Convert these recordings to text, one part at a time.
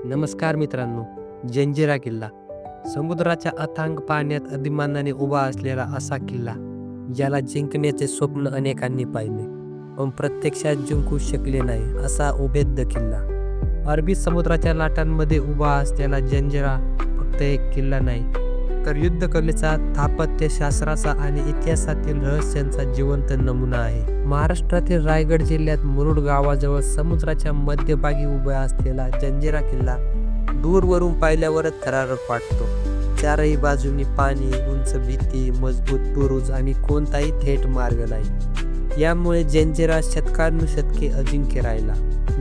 नमस्कार मित्रांनो. जंजिरा किल्ला समुद्राच्या अथांग पाण्यात अभिमानाने उभा असलेला असा किल्ला, ज्याला जिंकण्याचे स्वप्न अनेकांनी पाहिले पण प्रत्यक्षात जिंकू शकले नाही, असा उभेद्य किल्ला. अरबी समुद्राच्या लाटांमध्ये उभा असलेला जंजिरा फक्त एक किल्ला नाही, तर युद्धकलेचा, स्थापत्यशास्त्राचा आणि इतिहासातील रहस्यांचा जिवंत नमुना आहे. महाराष्ट्रातील रायगड जिल्ह्यात मुरुड गावाजवळ समुद्राच्या मध्यभागी उभा असलेला जंजिरा किल्ला दूरवरून पाहिल्यावरच थरारक वाटतो. चारही बाजूंनी पाणी, उंच भीती, मजबूत बुरुज आणि कोणताही थेट मार्ग नाही. यामुळे जंजिरा शतकानुशतके अजिंक्य राहिला.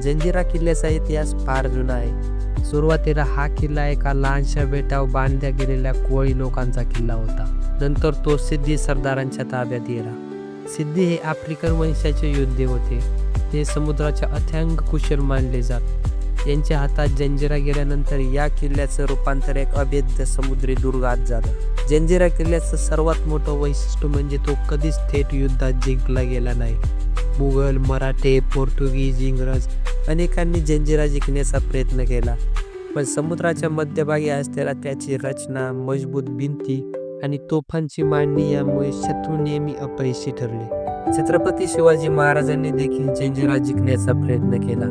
जंजिरा किल्ल्याचा इतिहास फार जुना आहे. सुरुवातीला हा किल्ला एका लहानशा बेटावर बांधल्या गेलेल्या कोळी लोकांचा किल्ला होता. नंतर तो सिद्धी सरदारांच्या ताब्यात गेला. सिद्धी हे आफ्रिकन वंशाचे योद्धे होते. ते समुद्राच्या अथांग कुशल मानले जात. यांच्या हातात जंजिरा गेल्यानंतर या किल्ल्याचं रूपांतर एक अभेद्य समुद्री दुर्गात झालं. जंजिरा किल्ल्याचं सर्वात मोठं वैशिष्ट्य म्हणजे तो कधीच थेट युद्धात जिंकला गेला नाही. मुघल, मराठे, पोर्तुगीज, इंग्रज अनेकांनी जंजिरा जिंकण्याचा प्रयत्न केला, पण समुद्राच्या मध्यभागी असलेला त्याची रचना, मजबूत भिंती आणि तोफांची मांडणी यामुळे शत्रू नेहमी अपयशी ठरले. छत्रपती शिवाजी महाराजांनी देखील जंजिरा जिंकण्याचा प्रयत्न केला.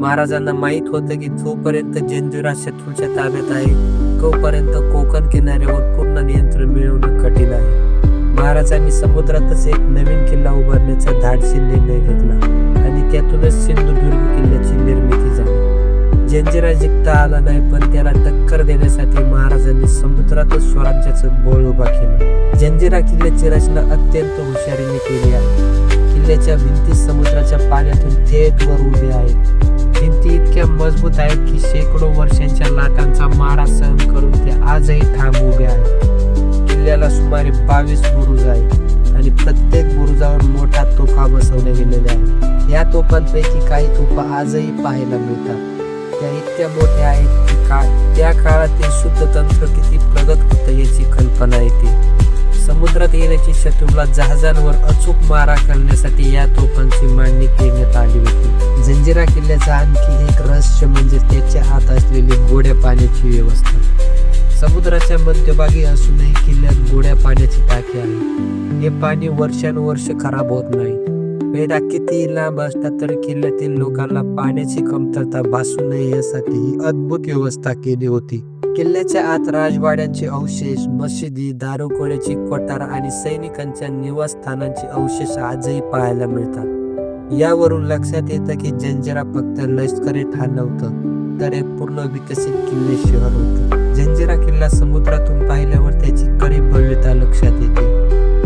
महाराजांना माहीत होतं की जोपर्यंत जंजिरा शत्रूच्या ताब्यात आहे, तोपर्यंत कोकण किनाऱ्यावर पूर्ण नियंत्रण मिळवणं कठीण आहे. महाराजांनी समुद्रातच एक नवीन किल्ला उभारण्याचा धाडसी निर्णय घेतला आणि त्यातूनच सिंधुदुर्ग किल्ल्याची निर्मिती झाली. जंजिरा जिंकता आला नाही, पण त्याला टक्कर देण्यासाठी महाराजांनी समुद्रातच स्वराज्याचं बळ उभा केलं. जंजिरा किल्ल्याची रचना अत्यंत हुशारीने केली आहे. किल्ल्याच्या भिंती समुद्राच्या पाण्यातून थेट वर उभ्या आहेत. भिंती इतक्या मजबूत आहेत की शेकडो वर्षांच्या लाटांचा मारा सहन करून त्या आजही ठाम उभ्या आहेत. किल्ल्याला सुमारे 22 बुरुज आहेत आणि प्रत्येक बुरुजावर मोठा तोफा बसवल्या गेलेल्या आहेत. या तोफांपैकी काही तोफा आजही पाहायला मिळतात. त्या इतक्या मोठ्या आहेत की त्या काळातील शुद्धतंत्र किती प्रगत होतं याची कल्पना येते. समुद्रात येण्याची शत्रूला जहाजांवर अचूक मारा करण्यासाठी या तोफांची मांडणी करण्यात आली होती. जंजिरा किल्ल्याचा आणखी एक रहस्य म्हणजे त्याच्या आत असलेली गोड्या पाण्याची व्यवस्था. समुद्राच्या मध्यभागी असूनही किल्ल्यात गोड्या पाण्याची टाकी आहे. हे पाणी वर्षानुवर्ष खराब होत नाही. बेडा कितीही लांब असतात तरी किल्ल्यातील लोकांना पाण्याची कमतरता भासू नये यासाठी ही अद्भुत व्यवस्था केली होती. किल्ल्याच्या आत राजवाड्यांचे अवशेष, मशिदी, दारुगोळ्याची कोठार आणि सैनिकांच्या निवासस्थानांचे अवशेष आजही पाहायला मिळतात. यावरून लक्षात येतं की जंजिरा फक्त लष्करी ठाण नव्हतं, तर एक पूर्ण विकसित किल्ले शहर होतं. जंजिरा किल्ला समुद्रातून पाहिल्यावर त्याची खरी भव्यता लक्षात येते.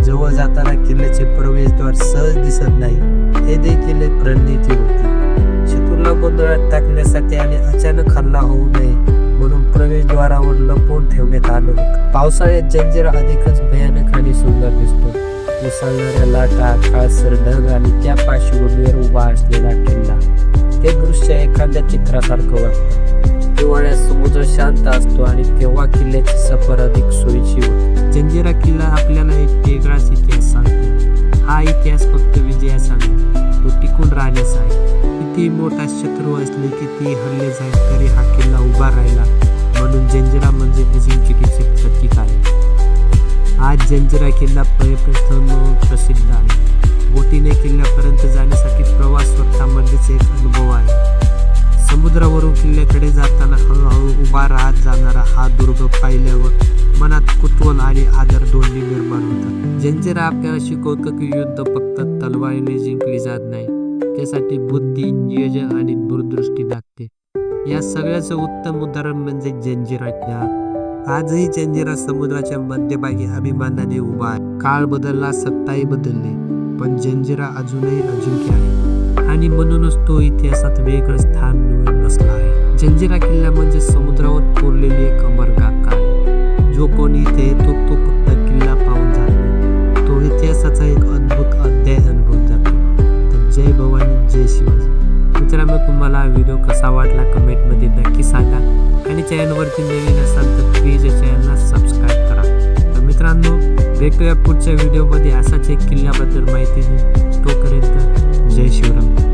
जवळ जाताना किल्ल्याचे प्रवेशद्वार सहज दिसत नाही. हे देखील एक रणनीती होती. शत्रूला गोंधळात टाकण्यासाठी आणि अचानक हल्ला होऊ नये म्हणून प्रवेशद्वारावर लपवून ठेवण्यात आलं होतं. पावसाळ्यात जंजिरा अधिकच भयानक आणि सुंदर दिसतो. उसळणाऱ्या लाटा, काळसर ढग आणि त्या पार्श्वभूमीवर उभा असलेला किल्ला, ते दृश्य एखाद्या चित्रासारखं वाटतं. हिवाळ्यात समुद्र शांत असतो आणि तेव्हा किल्ल्याची सफर अधिक सोयीची होते. जंजिरा किल्ला आपल्याला एक वेगळाच इतिहास सांगतो. हा इतिहास फक्त विजयाचा नाही, तो टिकून राहण्याचा आहे. किती मोठा शत्रू असले, किती हल्ले जाईल तरी हा किल्ला उभा राहिला, म्हणून जंजिरा म्हणजे अजिंक्यतेचे प्रतीक आहे. आज जंजिरा किल्ला पर्यटन म्हणून प्रसिद्ध आहे. बोटीने किल्ल्यापर्यंत जाण्यासाठी प्रवास स्वतःमध्येच एक अनुभव आहे. समुद्रावरून किल्ल्याकडे जाताना हळूहळू उभा राहत जाणारा हा दुर्ग पाहिल्यावर मनात कुतूहल आणि आदर दोन्ही निर्माण होतात. जंजिरा आपल्याला शिकवतं की युद्ध फक्त तलवारीने जिंकली जात नाही, त्यासाठी बुद्धी, नियोजन आणि दूरदृष्टी लागते. या सगळ्याचं उत्तम उदाहरण म्हणजे जंजिरा किल्ला. आजही जंजिरा समुद्राच्या मध्यभागी अभिमानाने उभा आहे. काळ बदलला, सत्ताही बदलली, पण जंजिरा अजूनही अजिंक्य आहे आणि म्हणूनच तो इतिहासात वेगळं स्थान मिळवून बसला आहे. जंजिरा किल्ला म्हणजे समुद्रावर कोरलेली एक अमरगाथा आहे. जो कोणी इथे येतो तो फक्त किल्ला पाहून जातो, तो इतिहासाचा एक अद्भुत अध्याय अनुभवून जातो. तर जय भवानी, जय शिवाजी. मित्रांनो, तुम्हाला हा व्हिडिओ कसा वाटला कमेंटमध्ये नक्की सांगा आणि चॅनलवरती नवीन असाल तर प्लीज या चॅनलला सबस्क्राईब करा. तर मित्रांनो, भेटूया पुढच्या व्हिडिओमध्ये असाच एक किल्ल्याबद्दल माहिती देऊन. तोपर्यंत जय शिवराम.